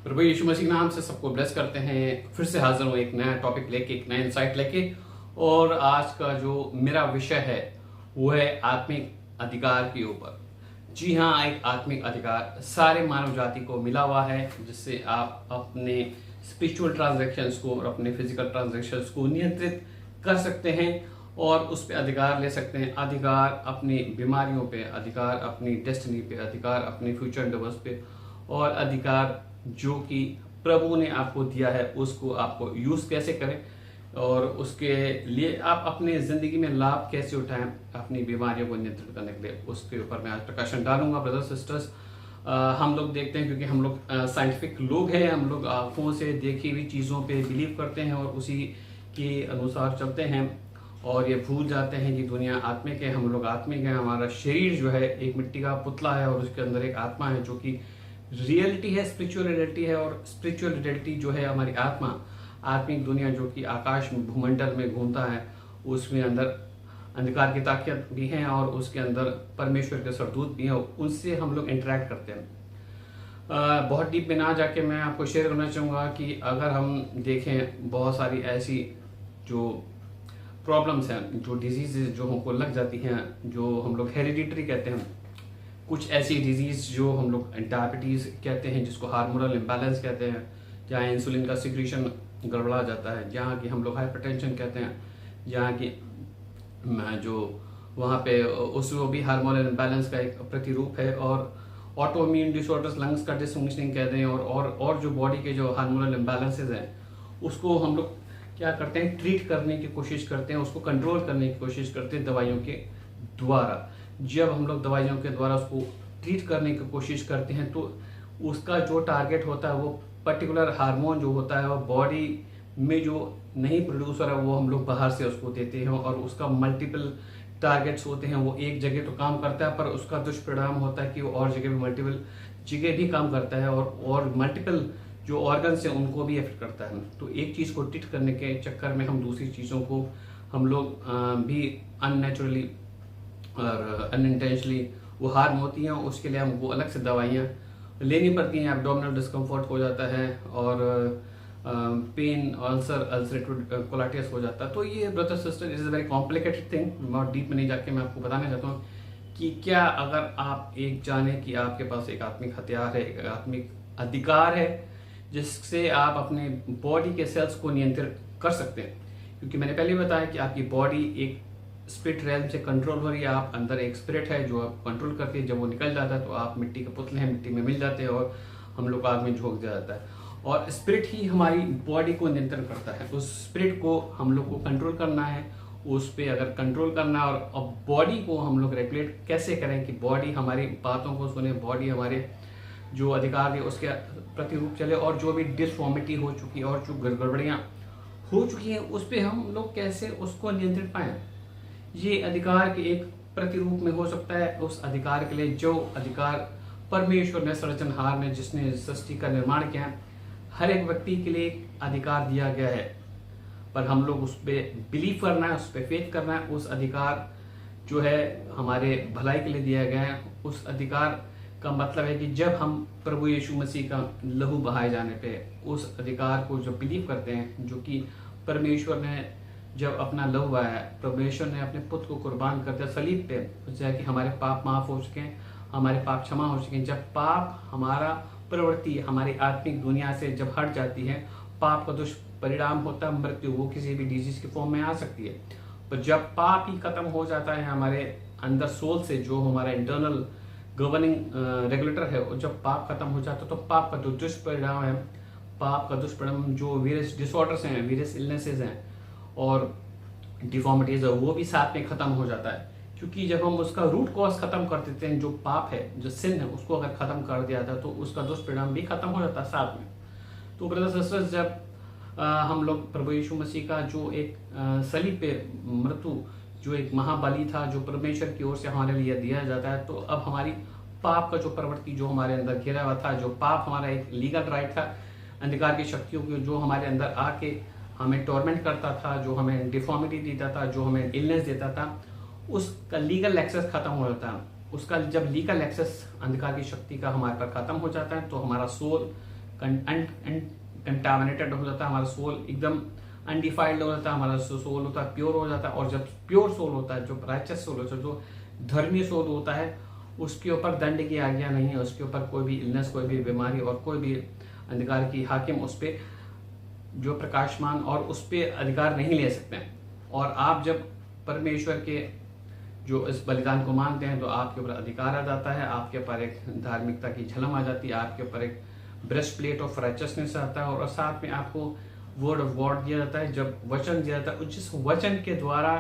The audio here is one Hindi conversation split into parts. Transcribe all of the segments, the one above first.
प्रभु यीशु मसीह नाम से सबको ब्लेस करते हैं। फिर से हाजिर हूँ एक नया टॉपिक लेके, एक नया इंसाइट लेके। और आज का जो मेरा विषय है वो है आत्मिक अधिकार के ऊपर। जी हाँ, एक आत्मिक अधिकार सारे मानव जाति को मिला हुआ है, जिससे आप अपने स्पिरिचुअल ट्रांजैक्शंस को और अपने फिजिकल ट्रांजैक्शंस को नियंत्रित कर सकते हैं और उस पर अधिकार ले सकते हैं। अधिकार अपनी बीमारियों पे, अधिकार अपनी डेस्टिनी पे, अधिकार अपने फ्यूचर एंडेवर्स पे, और अधिकार जो कि प्रभु ने आपको दिया है उसको आपको यूज कैसे करें और उसके लिए आप अपने जिंदगी में लाभ कैसे उठाएं अपनी बीमारियों को नियंत्रित करने के लिए, उसके ऊपर मैं आज प्रकाशन डालूंगा। ब्रदर्स सिस्टर्स, हम लोग देखते हैं क्योंकि हम लोग साइंटिफिक लोग हैं, हम लोग आंखों से देखी हुई चीज़ों पे बिलीव करते हैं और उसी के अनुसार चलते हैं और ये भूल जाते हैं कि दुनिया आत्मिक है, हम लोग आत्मिक हैं। हमारा शरीर जो है एक मिट्टी का पुतला है और उसके अंदर एक आत्मा है जो कि रियलिटी है, स्पिरिचुअल रियलिटी है। और स्पिरिचुअल रियलिटी जो है हमारी आत्मा, आत्मिक दुनिया जो कि आकाश में भूमंडल में घूमता है, उसमें अंदर अंधकार की ताकत भी है और उसके अंदर परमेश्वर के सरदूत भी हैं, उनसे हम लोग इंटरेक्ट करते हैं। बहुत डीप में ना जाके मैं आपको शेयर करना चाहूँगा कि अगर हम देखें बहुत सारी ऐसी जो प्रॉब्लम्स हैं, जो डिजीज़ जो हमको लग जाती हैं, जो हम लोग हेरिडिटरी कहते हैं, कुछ ऐसी डिजीज़ जो हम लोग डायबिटीज़ कहते हैं, जिसको हार्मोनल इम्बैलेंस कहते हैं, जहाँ इंसुलिन का सिक्रीशन गड़बड़ा जाता है, जहाँ की हम लोग हाइपरटेंशन कहते हैं, जहाँ की जो वहाँ पे उस वो भी हार्मोनल इम्बैलेंस का एक प्रतिरूप है। और ऑटोइम्यून डिसऑर्डर्स, लंग्स का डिसफंक्शनिंग कहते हैं, और जो बॉडी के जो हार्मोनल इम्बैलेंसेज हैं उसको हम लोग क्या करते हैं, ट्रीट करने की कोशिश करते हैं, उसको कंट्रोल करने की कोशिश करते हैं दवाइयों के द्वारा। जब हम लोग दवाइयों के द्वारा उसको ट्रीट करने की कोशिश करते हैं तो उसका जो टारगेट होता है वो पर्टिकुलर हार्मोन जो होता है वो बॉडी में जो नहीं प्रोड्यूस हो रहा है वो हम लोग बाहर से उसको देते हैं और उसका मल्टीपल टारगेट्स होते हैं। वो एक जगह तो काम करता है पर उसका दुष्परिणाम होता है कि वो और जगह भी मल्टीपल जगह भी काम करता है और मल्टीपल जो ऑर्गन्स हैं उनको भी इफेक्ट करता है। तो एक चीज़ को ट्रीट करने के चक्कर में हम दूसरी चीज़ों को हम लोग भी अननेचुरली और अनइंटेंशनली वो हार्म होती हैं। उसके लिए हमको अलग से दवाइयाँ लेनी पड़ती हैं, एब्डोमिनल डिस्कम्फर्ट हो जाता है और पेन, अल्सरेटिव कोलाइटिस हो जाता है। तो ये brother sister is a very complicated thing. बहुत डीप में नहीं जाके मैं आपको बताना चाहता हूँ कि क्या अगर आप एक जाने कि आपके पास एक आत्मिक हथियार है, एक आत्मिक अधिकार है जिससे आप अपने बॉडी के सेल्स को नियंत्रित कर सकते हैं। क्योंकि मैंने पहले बताया कि आपकी बॉडी एक स्पिरिट रैल्म से कंट्रोल हो रही है, आप अंदर एक स्पिरिट है जो आप कंट्रोल करती है। जब वो निकल जाता है तो आप मिट्टी के पुतले हैं, मिट्टी में मिल जाते हैं और हम लोग आग में झोंक जाता है। और स्पिरिट ही हमारी बॉडी को नियंत्रण करता है। उस स्पिरिट को हम लोग को कंट्रोल करना है, उस पर अगर कंट्रोल करना है और बॉडी को हम लोग रेगुलेट कैसे करें कि बॉडी हमारी बातों को सुने, बॉडी हमारे जो अधिकार है उसके प्रतिरूप चले, और जो भी डिसफॉर्मिटी हो चुकी है और जो गड़बड़ियाँ हो चुकी हैं उस पर हम लोग कैसे उसको नियंत्रित पाएँ। ये अधिकार के एक प्रतिरूप में हो सकता है। उस अधिकार के लिए जो अधिकार परमेश्वर ने, सृजनहार ने, जिसने सृष्टि का निर्माण किया है, हर एक व्यक्ति के लिए एक अधिकार दिया गया है, पर हम लोग उस पर बिलीव करना है, उस पर फेथ करना है। उस अधिकार जो है हमारे भलाई के लिए दिया गया है। उस अधिकार का मतलब है कि जब हम प्रभु यीशु मसीह का लहू बहाए जाने पे उस अधिकार को जो बिलीव करते हैं, जो कि परमेश्वर ने जब अपना लहू बहाया, परमेश्वर ने अपने पुत्र को कुर्बान कर दिया सलीब पे, उससे कि हमारे पाप माफ हो चुके हैं, हमारे पाप क्षमा हो चुके हैं। जब पाप हमारा प्रवृत्ति हमारी आत्मिक दुनिया से जब हट जाती है, पाप का दुष्परिणाम होता है मृत्यु। वो किसी भी डिजीज के फॉर्म में आ सकती है, पर जब पाप ही खत्म हो जाता है हमारे अंदर सोल से, जो हमारा इंटरनल गवर्निंग रेगुलेटर है, और जब पाप खत्म हो जाता है तो पाप का जो दुष्परिणाम है, पाप का दुष्परिणाम जो वेरियस डिसऑर्डर्स हैं, वेरियस इलनेसेस हैं और डिफॉर्मिटीज है, वो भी साथ में खत्म हो जाता है। क्योंकि जब हम उसका रूट कॉज खत्म कर देते हैं, जो पाप है, जो सिन है, उसको अगर खत्म कर दिया जाता है तो उसका दुष्परिणाम भी खत्म हो जाता है साथ में। तो ब्रदर सिस्टर्स, जब हम लोग प्रभु यीशु मसीह का जो एक सलीब पे मृत्यु, जो एक महाबली था, जो परमेश्वर की ओर से हमारे लिए दिया जाता है, तो अब हमारी पाप का जो प्रवृत्ति जो हमारे अंदर घिरा हुआ था, जो पाप हमारा एक लीगल राइट था, अंधकार की शक्तियों को जो हमारे अंदर आके हमें टॉर्मेंट करता था, जो हमें डिफॉर्मिटी देता था, जो हमें इलनेस देता था, उसका लीगल एक्सेस खत्म हो जाता है। उसका जब लीगल एक्सेस अंधकार की शक्ति का हमारे पर खत्म हो जाता है तो हमारा सोल कंटामिनेटेड हो जाता है, हमारा सोल एकदम अनडिफाइल्ड हो जाता है, हमारा सोल होता है प्योर हो जाता है। और जब प्योर सोल होता है, जो राइचस सोल होता है, जो धर्मी सोल होता है, उसके ऊपर दंड की आज्ञा नहीं है, उसके ऊपर कोई भी इलनेस, कोई भी बीमारी और कोई भी अंधकार की हाकिम उस पर जो प्रकाशमान और उस पर अधिकार नहीं ले सकते हैं। और आप जब परमेश्वर के जो इस बलिदान को मानते हैं तो आपके ऊपर अधिकार आ जाता है, आपके ऊपर एक धार्मिकता की झलम आ जाती है, आपके ऊपर एक ब्रेस्ट प्लेट ऑफ राइचसनेस आता है और साथ में आपको वर्ड ऑफ गॉड दिया जाता है। जब वचन दिया जाता है, जिस वचन के द्वारा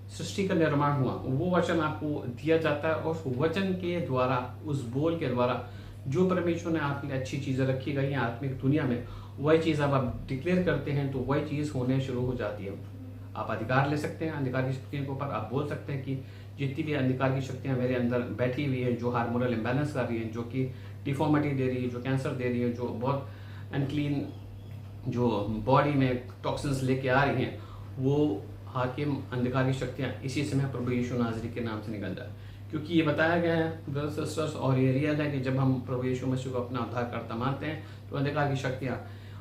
सृष्टि का निर्माण हुआ, वो वचन आपको दिया जाता है और उस वचन के द्वारा, उस बोल के द्वारा जो परमेश्वर ने आपके लिए अच्छी चीजें रखी गई हैं आत्मिक दुनिया में, वही चीज आप डिक्लेयर करते हैं तो वही चीज होने शुरू हो जाती है। आप अधिकार ले सकते हैं अंधकार की शक्तियों के ऊपर। आप बोल सकते हैं कि जितनी भी अंधकार की शक्तियां मेरे अंदर बैठी हुई है, जो हार्मोनल इम्बैलेंस कर रही है, जो कि डिफॉर्मिटी दे रही है, जो कैंसर दे रही है, जो बहुत अनक्लीन जो बॉडी में टॉक्सिन्स लेके आ रही हैं, वो हाकिम अंधकार की शक्तियां इसी समय प्रभु यीशु नाज़री के नाम से निकल जाए। क्योंकि ये बताया गया है ब्रदर्स सिस्टर्स, और ये रियल है कि जब हम प्रभु यीशु मसीह को अपना उद्धारकर्ता मानते हैं तो अंधकार की शक्तियां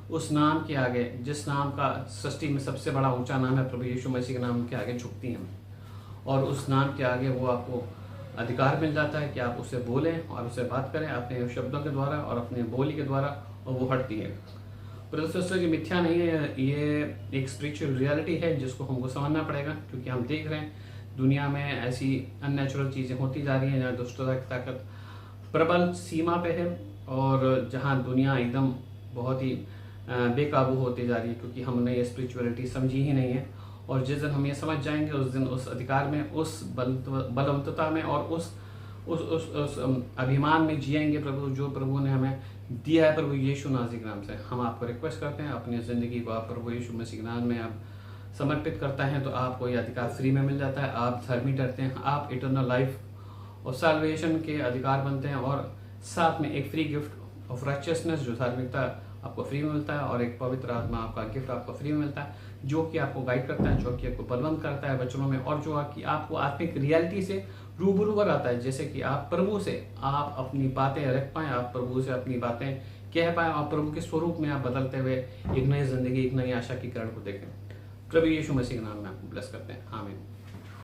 उस नाम के आगे, जिस नाम का सृष्टि में सबसे बड़ा ऊंचा नाम है प्रभु यीशु मसीह के नाम के आगे झुकती हैं। और उस नाम के आगे वो आपको अधिकार मिल जाता है कि आप उससे बोलें और उससे बात करें अपने शब्दों के द्वारा और अपने बोली के द्वारा, और वो हटती है। ब्रदर्स सिस्टर्स, ये मिथ्या नहीं है, ये एक स्पिरिचुअल रियलिटी है जिसको हमको समझना पड़ेगा। क्योंकि हम देख रहे हैं दुनिया में ऐसी अननेचुरल चीज़ें होती जा रही हैं जहाँ दुष्टता की ताकत प्रबल सीमा पे है और जहाँ दुनिया एकदम बहुत ही बेकाबू होती जा रही है, क्योंकि हमने ये स्पिरिचुअलिटी समझी ही नहीं है। और जिस दिन हम ये समझ जाएंगे उस दिन उस अधिकार में, उस बलवंतता में और उस अभिमान में जिएंगे जो प्रभु ने हमें दिया है प्रभु यीशु नाज़री के नाम से। हम आपको रिक्वेस्ट करते हैं अपनी ज़िंदगी को आप प्रभु यीशु मसीह के नाम में आप समर्पित करता है तो आपको ये अधिकार फ्री में मिल जाता है। आप धर्मी डरते हैं, आप इटर्नल लाइफ और सैल्वेशन के अधिकार बनते हैं और साथ में एक फ्री गिफ्ट ऑफ राइचियसनेस, जो धार्मिकता आपको फ्री में मिलता है, और एक पवित्र आत्मा आपका गिफ्ट आपको फ्री में मिलता है, जो कि आपको गाइड करता है, जो कि आपको बलवंत करता है वचनों में, और जो आपको आत्मिक रियलिटी से रूबरू कराता है, जैसे कि आप प्रभु से आप अपनी बातें रख पाएं, आप प्रभु से अपनी बातें कह पाएं और प्रभु के स्वरूप में आप बदलते हुए एक नई जिंदगी, एक नई आशा की किरण को देखें। प्रभु यीशु मसीह के नाम में आपको ब्लेस करते हैं। आमीन।